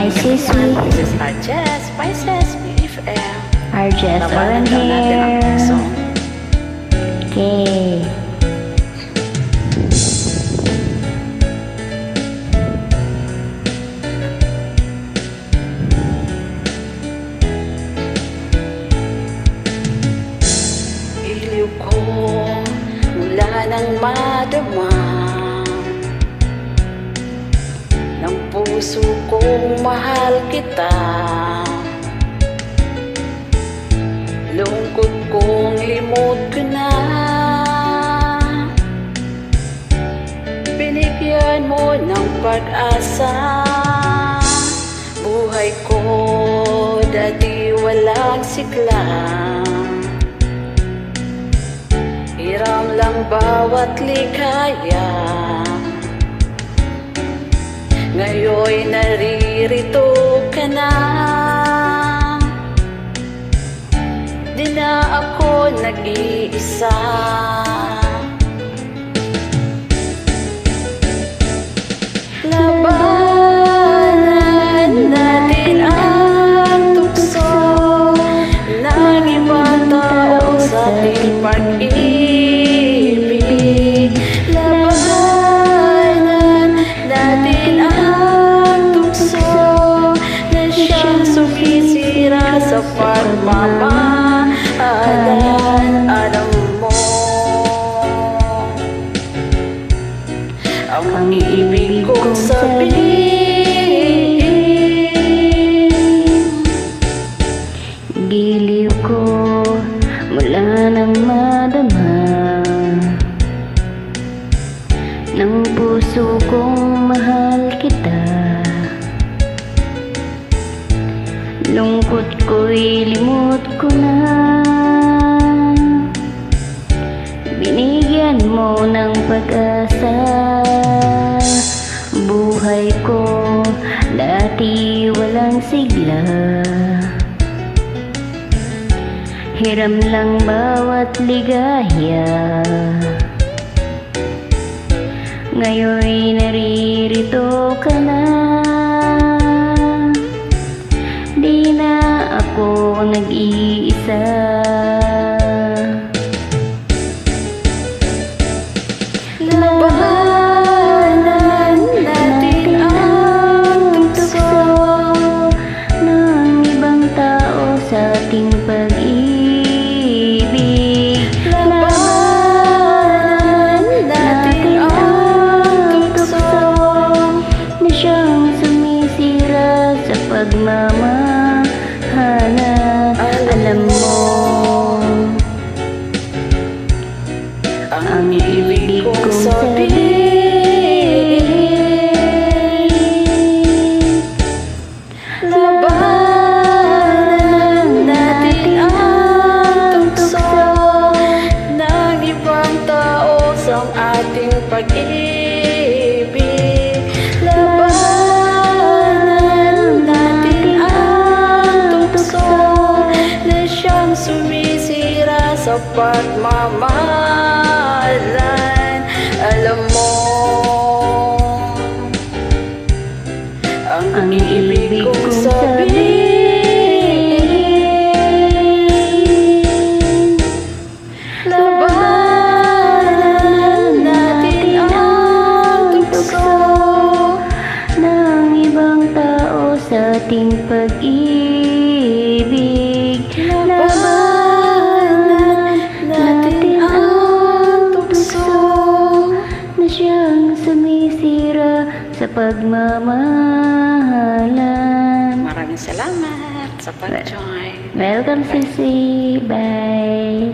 Hi, Sissy. This is Arjes, Pisces, BFM. Arjes, Tawanan Owen daw natin ang here. song. Okay. Iliw ko mula nang madama ng puso kong mahal kita. Lungkot kong limot ko na. Binigyan mo ng pag-asa. Buhay ko dati walang sigla. Hiram lang bawat likaya. Ngayon'y naririto ka na. Di na ako nag-iisa. Labanan natin ang tukso ng ibang tao sa ating pag-ibig. Labanan natin ang tukso na siyang sumisira sa pagmamahalan. Alam mo ang ibig kong sabihin. Giliw ko mula nang madama ng puso kong mahal kita. Lungkot ko'y limot ko na. Binigyan mo ng pag-asa. Buhay ko dati walang sigla. Hiram lang bawat ligaya. Ngayon'y naririto ka na. Di na ako nag-iisa. Labanan natin ang tukso ng ibang tao sa ating pag-ibig. Labanan natin ang tukso na siyang sumisira sa pagmamahalan. Alam mo ang ibig kong sabihin. Labanan natin ang tukso ng ibang tao sa ating pag-ibig. Labanan natin ang tukso na siyang sumisira sa pagmamahalan. Alam mo ang ibig kong sabihin. Labanan natin ang tukso ng ibang tao sa ating pag-ibig. Labanan natin ang tukso Na siyang sumisira sa pagmamahalan. Maraming salamat sa pag-join. Welcome, Sissy. Bye.